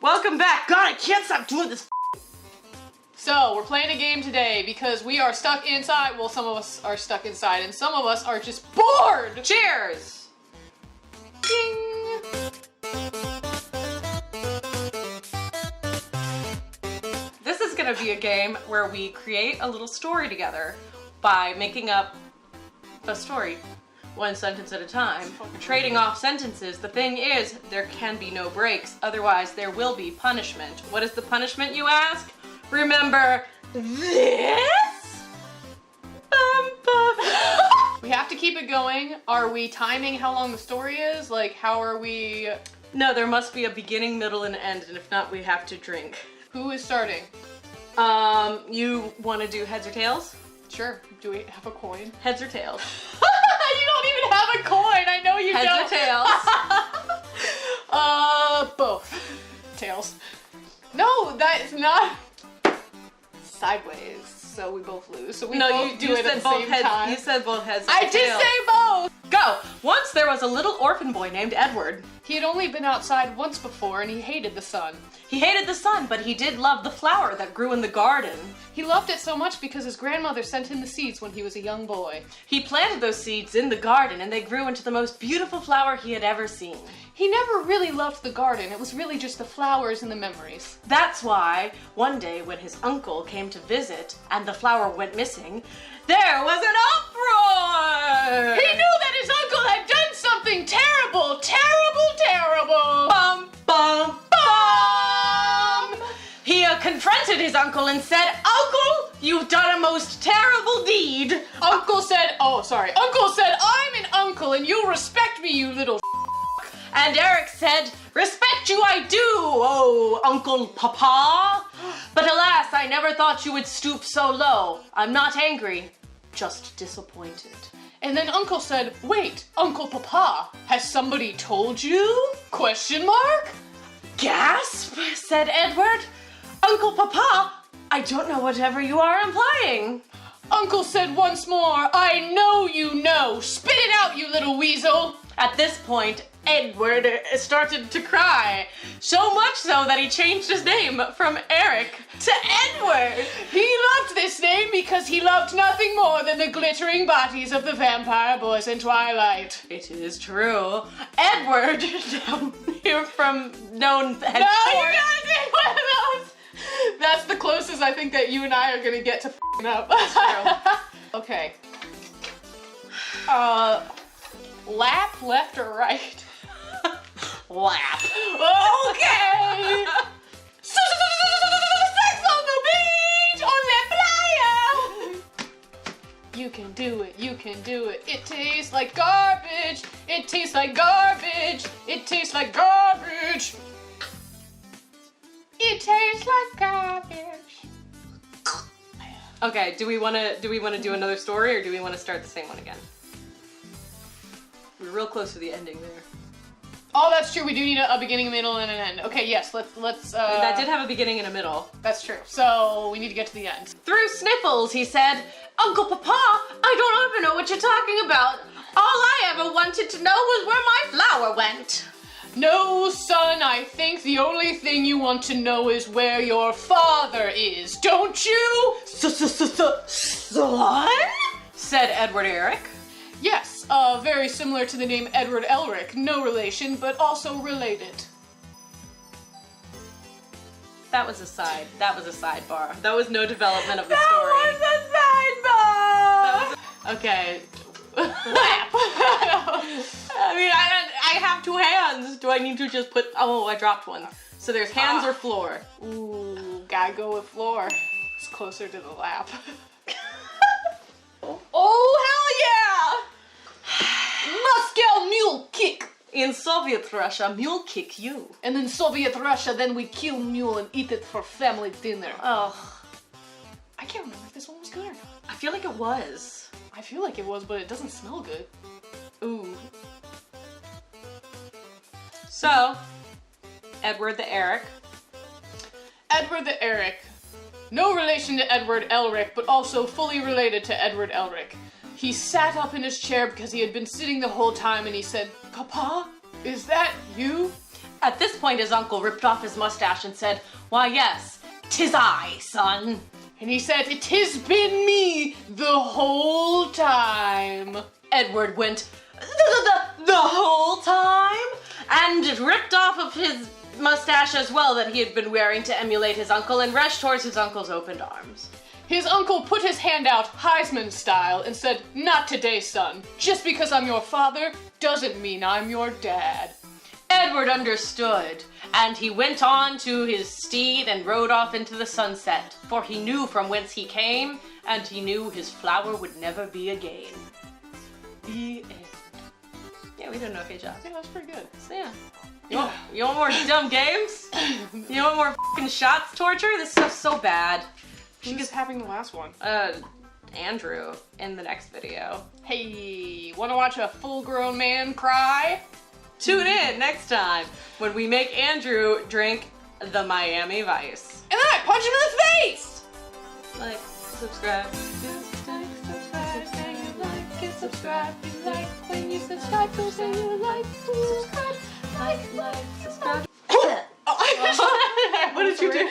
Welcome back. God, I can't stop doing this. So, we're playing a game today because we are stuck inside. Well, some of us are stuck inside and some of us are just bored. Cheers. Ding. This is gonna be a game where we create a little story together by making up a story. One sentence at a time. Trading off sentences. The thing is, there can be no breaks. Otherwise, there will be punishment. What is the punishment, you ask? Remember this? We have to keep it going. Are we timing how long the story is? Like, how are we... No, there must be a beginning, middle, and end, and if not, we have to drink. Who is starting? You want to do heads or tails? Sure. Do we have a coin? Heads or tails? You don't even have a coin. I know you Heads don't. or tails? Both. Tails. No, that's not sideways. So we both lose. So we both do it at the same time. You said both heads. I did say both. Go. Once there was a little orphan boy named Edward. He had only been outside once before, and he hated the sun. He hated the sun, but he did love the flower that grew in the garden. He loved it so much because his grandmother sent him the seeds when he was a young boy. He planted those seeds in the garden, and they grew into the most beautiful flower he had ever seen. He never really loved the garden. It was really just the flowers and the memories. That's why, one day when his uncle came to visit and the flower went missing, there was an uproar! He knew that his uncle had done something terrible, terrible, terrible! Bum, bum, bum! He confronted his uncle and said, "Uncle, you've done a most terrible deed." Uncle said, "I'm an uncle and you respect me, you little And Eric said, "Respect you I do, oh Uncle Papa. But alas, I never thought you would stoop so low. I'm not angry, just disappointed." And then Uncle said, "Wait, Uncle Papa, has somebody told you? Question mark?" Gasp, said Edward. "Uncle Papa, I don't know whatever you are implying." Uncle said once more, "I know you know. Spit it out, you little weasel." At this point, Edward started to cry. So much so that he changed his name from Eric to Edward. He loved this name because he loved nothing more than the glittering bodies of the vampire boys in Twilight. It is true. Edward, down here from known henceforth. No, you gotta take one of those! That's the closest I think that you and I are gonna get to f***ing up. That's true. Okay. Lap, left or right? Lap. Okay! Sex on the beach on that playa! You can do it, you can do it. It tastes like garbage. It tastes like garbage. It tastes like garbage. It tastes like garbage. Okay, do we want to do another story, or do we want to start the same one again? We're real close to the ending there. Oh, that's true. We do need a beginning, a middle, and an end. Okay, yes, let's That did have a beginning and a middle. That's true. So we need to get to the end. Through sniffles, he said, "Uncle Papa, I don't ever know what you're talking about. All I ever wanted to know was where my flower went." No, son, I think the only thing you want to know is where your father is, don't you? Son? Said Edward Eric. Yes, very similar to the name Edward Elric. No relation, but also related. That was a sidebar. That was no development of the That story. was a sidebar! Okay. Lap! I mean, I have two hands. Do I need to just put... Oh, I dropped one. So there's hands or floor. Ooh, gotta go with floor. It's closer to the lap. Oh, hell yeah! Moscow mule kick! In Soviet Russia, mule kick you. And in Soviet Russia, then we kill mule and eat it for family dinner. Oh. I can't remember if this one was good or not. I feel like it was. I feel like it was, but it doesn't smell good. Ooh. So, Edward the Eric. Edward the Eric. No relation to Edward Elric, but also fully related to Edward Elric. He sat up in his chair because he had been sitting the whole time and he said, "Papa, is that you?" At this point, his uncle ripped off his mustache and said, "Why, yes, 'tis I, son." And he said, "It has been me the whole time." Edward went, the whole time? And ripped off of his mustache as well that he had been wearing to emulate his uncle and rushed towards his uncle's opened arms. His uncle put his hand out Heisman style and said, "Not today, son. Just because I'm your father doesn't mean I'm your dad." Edward understood, and he went on to his steed and rode off into the sunset, for he knew from whence he came, and he knew his flower would never be again. The end. Yeah, we did an okay job. Yeah, that's pretty good. So yeah. You want more dumb games? You want more fucking shots torture? This stuff's so bad. Who's having the last one? Andrew in the next video. Hey, wanna watch a full-grown man cry? Tune in next time when we make Andrew drink the Miami Vice. And then I punch him in the face! Like, subscribe. Subscribe, you like when you subscribe, so say you like, subscribe, like, subscribe. What did you do?